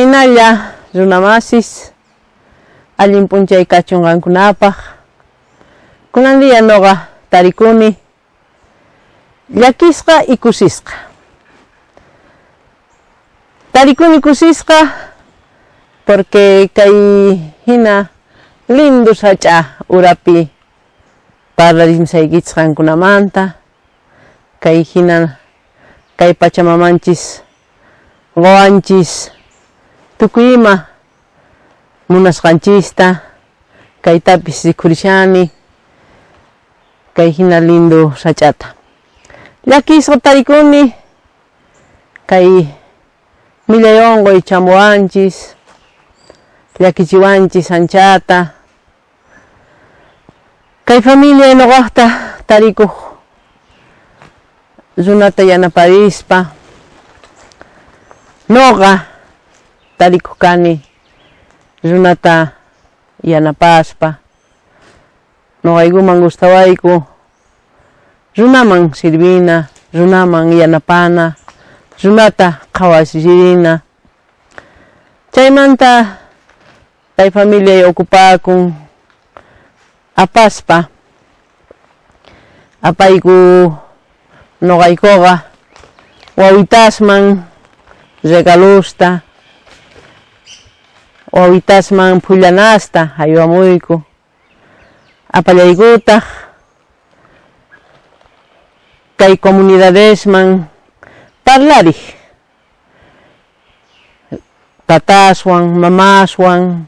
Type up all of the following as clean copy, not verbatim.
Imaynalla runamasis allin p'unchay kachunqankunapaq kunan día noqa tarikuni llakisqa y kusisqa. Tarikuni kusisqa porque kay hina lindo sach'a urapi parlarinsaykichqankunamanta kay hina kay pachamamanchis wawanchis tukuy ima munasqanchista kaytapis rikurishani kay hina lindo sach'ata llakisqa tarikuni kay millay unquy chamuwanchis llakichiwanchis anchata kay familia nuqaqta tarikuq runata yanaparispa nuqa tarikuq kani runata yanapaspa nuqaykuman gustawayku runaman sirvina runaman yanapana runata qhawachirina chaymanta kay familia ocupaakun apaspa apayku nuqaykuqa wawitasman regalusta wawitasman pullanasta haywamuyku apallaykutaq kay comunidadesman parlariq tataswan mamaswan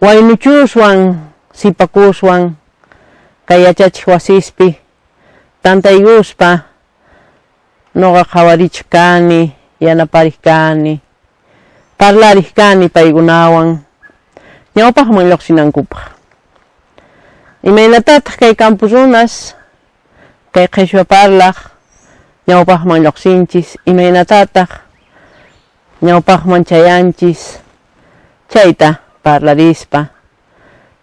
waynuchuswan sipakuswan kay yachachiq wasispi tantayguspa nuqa qhawarichiq kani yanapariq kani parlariq kani paykunawan ñawpaqman lluqsinankupaq imaynatataq kay campus runas kay qhichwa parlaq ñawpaqman lluqsinchis imaynatataq ñawpaqman chayanchis chayta parlarispa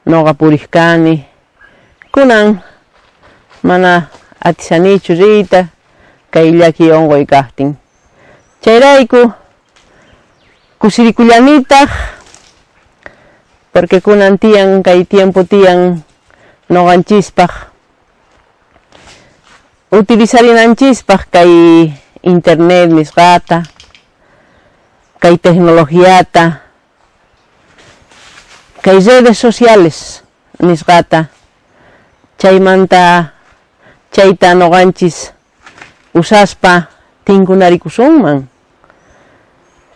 nuqa puriq kani kunan mana atisanichu riyta kay llaki unquy kaqtin chayrayku kusirikullanitaq porque kunan tiyan kay tiempo tiyan nuqanchispaq utilizarinanchispaq kay internet nisqata kay tecnologiyata kay redes sociales nisqata chaymanta chayta nuqanchis usaspa tinkunarikusunman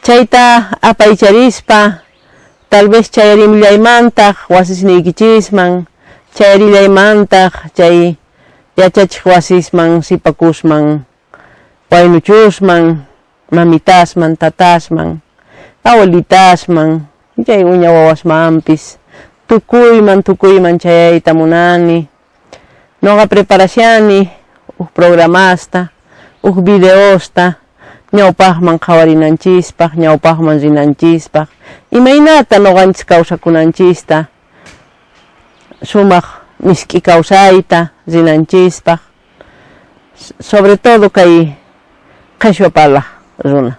chayta apaycharispa tal vez chayrimllaymantaq wasisniykichisman chayrillaymantaq chay yachachiq wasisman sipakusman waynuchusman mamitasman tatasman abuelitasman chay uña wawasmanpis tukuyman chayayta munani nuqa preparashani uq programasta uq videosta ñawpaqman qhawarinanchispaq ñawpaqman rinanchispaq imaynata nuqanchis kawsakunanchista sumaq misk'i kawsayta rinanchispaq sobre todo kay qhichwa parlaq runa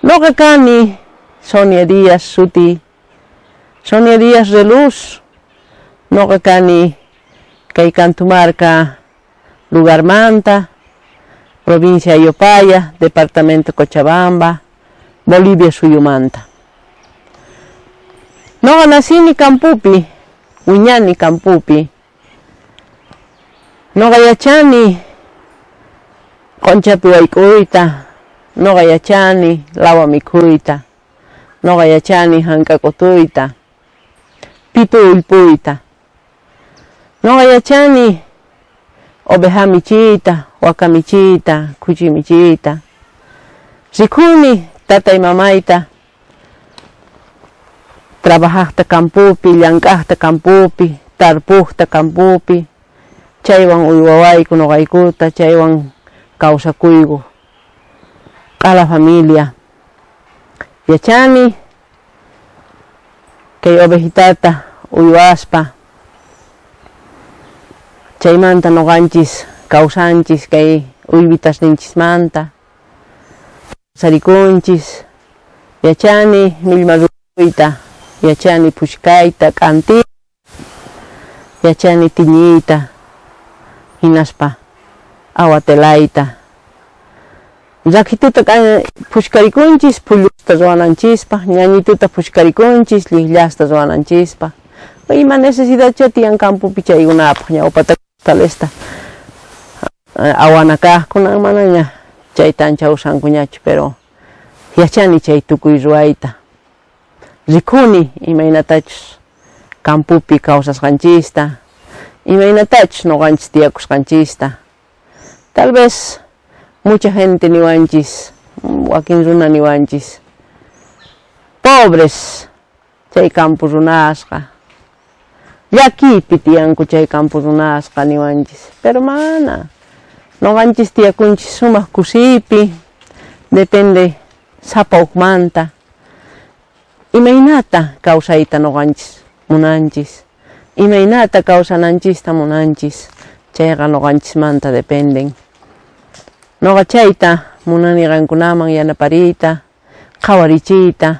nuqa kani Sonia Díaz suti Sonia Díaz Reluz nuqa kani kay Cantumarca lugarmanta provincia Ayopaya departamento Cochabamba Bolivia suyumanta nuqa nasini Campupi wiñani Campupi nuqa yachani q'unchapi wayk'uyta nuqa yachani lawa mikhuyta nuqa yachani hank'ak'utuyta pitu ullpuyta nuqa yachani oveja michiyta waka michiyta kuchi michiyta rikhuni tatay mamayta trabajaqta Campupi llank'aqta Campupi tarpuqta Campupi chaywan uywawayku nuqaykuta chaywan kawsakuyku qala familia yachani kay ovejitata uywaspa chaymanta nuqanchis kawsanchis kay uywitasninchismanta sarikunchis Yachani millmarruita, yachani pushkaita, k'anti, yachani tiñita, hinaspa awatelaita. Rakituta pushkarikunchis, pullusta ruananchispa, ñañituta pushkarikunchis, lillasta ruananchispa. Ima necesidad tiyan campupi chaykunapaq ñawpata talesta awanakaqkunan manaña chayta ancha usankuñachu, pero yachani chay tukuy ruayta. Rikuni imaynatachus campupi kawsasqanchista, imaynatachus noqanchis tiyakusqanchista. Tal vez mucha gente niwanchis, wakin runa niwanchis, pobres chay campu runasqa, llakipi tiyanku chay campu runasqa niwanchis, pero mana, noqanchis tiyakunchis sumaq kusipi, depende sapa hukmanta, imaynata kawsayta noqanchis munanchis, imaynata kawsananchista munanchis, chayqa noqanchismanta dependen. Noqa chayta munani qankunaman yanapariyta, qhawarichiyta,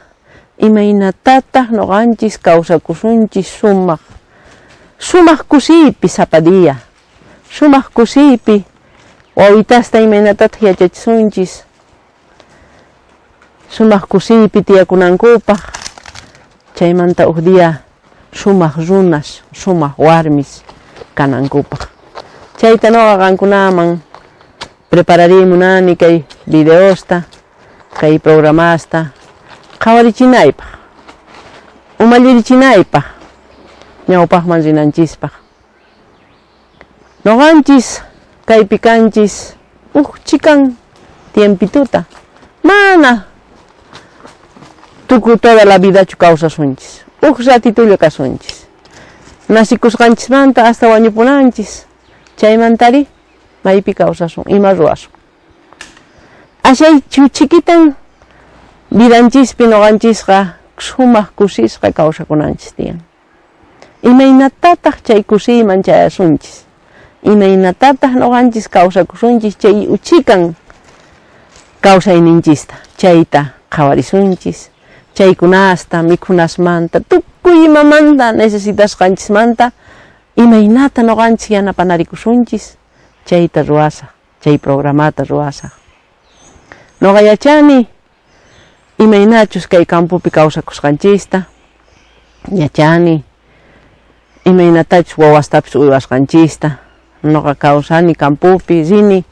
imaynatataq noqanchis kawsakusunchis sumaq kusipi sapa día, sumaq kusipi wawitasta imaynatataq yachachisunchis, sumaq kusipi tiyakunankupaq, chaymanta uq día sumaq runas, sumaq warmis kanankupaq. Chayta noqa qankunaman prepararimunani kay videosta, kay programasta, qhawarichinaypaq, umallirichinaypaq, ñawpaqman rinanchispaq. Noqanchis kaypi kanchis chikan tiempituta, mana tuku toda la vidachu kawsasunchis, ratitullo kasunchis. Nasikusqanchismanta hasta wañupunanchis, chaymantari maypi kawsasun, ima ruwasun. Ashay chikitan vidanchispi noqanchisqa sumaq kusisqa kawsakunanchis tiyan. Imaynatataq chay kusiyman chayasunchis, imaynatataq noqanchis kawsakusunchis chay uchikan kawsayninchista, chayta qhawarisunchis, chaykunasta, mikhunasmanta, tukuy imamanta necesitasqanchismanta, imaynata noqanchis yanapanarikusunchis, chayta ruwasaq, chay programata ruwasaq. Noqa yachani imaynachus kay campupi kawsakusqanchista, yachani imaynatachus wawastapis uywasqanchista. Noqa kawsani campupi, rini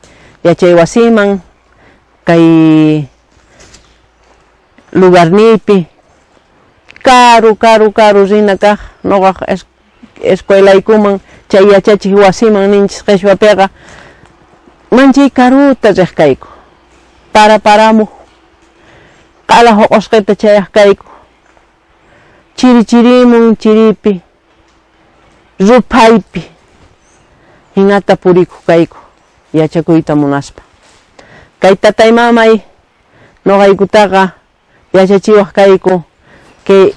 yachay wasiman, kay lugarnipi, karu rina kaq, noqa escuelaykuman chay yachachik wasiman ninchis qhichwapiqa, manchay karuta riq kayku, paramuq q'ala huqusqita chayaq kayku, chirimun chiripi, rupaypi, hinata purikuq kayku, yachakuyta munaspa. Kay tatay mamay noqaykutaqa yachachiwaq kayku, que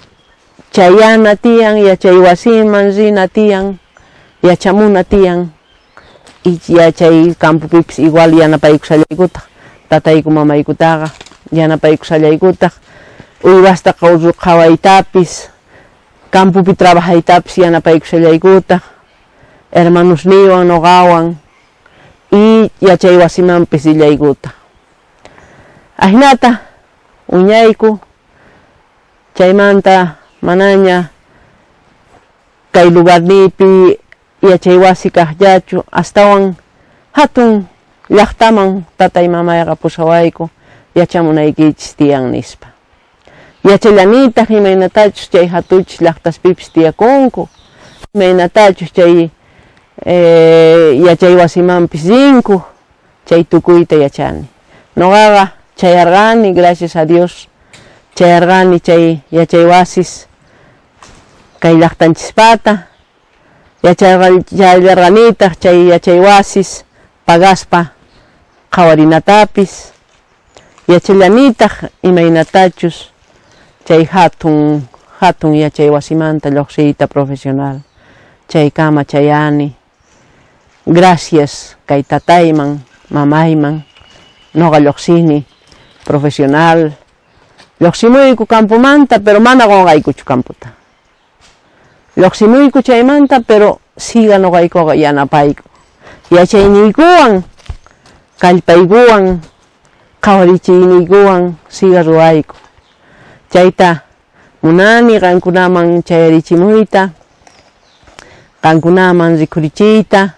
chayana tiyan, yachay wasiman rina tiyan, yachamuna tiyan, y yachay campupipis igual yanapaykushallaykutaq, tatayku mamaykutaqa yanapaykushallaykutaq, uywasta qhawaytapis, campupi trabajaytapis yanapaykushallaykutaq, hermanusniwan noqawan, y yachay wasimanpis rillaykutaq. Ahinata uñayku, chaymanta manaña kay lugarnipi yachay wasi kaqllachu, astawan hatun llaqtaman tatay mamayqa pusawayku yachamunaykichis tiyan nispa. Yachallanitaq imaynatachus chay hatuchis llaqtaspipis tiyakunku, imaynatachus chay yachay wasimanpis rinku, chay tukuyta yachani. Noqaqa chayarqani, gracias a Dios, chayarqani chay yachay wasis kay llaqtanchispata, yacharqanitaq chay yachay wasis pagaspa qhawarinatapis, yachallanitaq imaynatachus chay hatun yachay wasimanta lluqsiyta profesional, chaykama chayani. Gracias kay tatayman, mamayman, noqa lluqsini profesional, lluqsimuyku campumanta pero mana qunqaykuchu camputa. Lluqsimuyku chaymanta pero siga nuqaykuqa yanapayku. Yachayniykuwan, kallpaykuwan, qhawarichiyniykuwan siga ruwayku. Chayta munani qankunaman chayarichimuyta, qankunaman rikhurichiyta,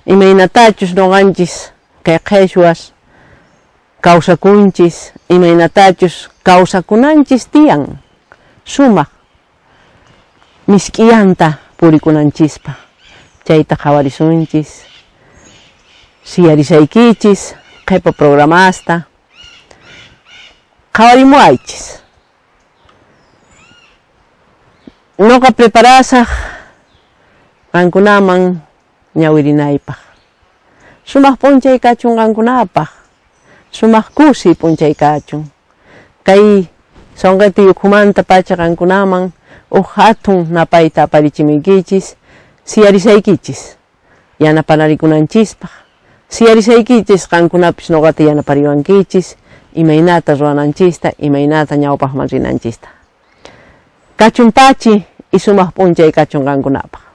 imaynatachus nuqanchis kay qhichwas kawsakunchis, imaynatachus kawsakunanchis tiyan sumaq misk'iyanta purikunanchispa. Chayta qhawarisunchis, siyarisaykichis, qhipa programasta, qhawarimuaychis. Nuqa preparasaq qankunaman ñawirinaypaq. Sumaq p'unchay kachun qankunapaq, sumaq kusi p'unchay kachun. Kay sonqetiyuqmanta pacha qankunaman hatun napayta aparichimuykichis, siyarisaykichis yanapanarikunanchispaq, siyarisaykichis qankunapis nuqata yanapariwankichis, imaynata ruwananchista, imaynata ñawpaqman rinanchista. Kachun pachi y sumaq p'unchay kachun qankunapaq.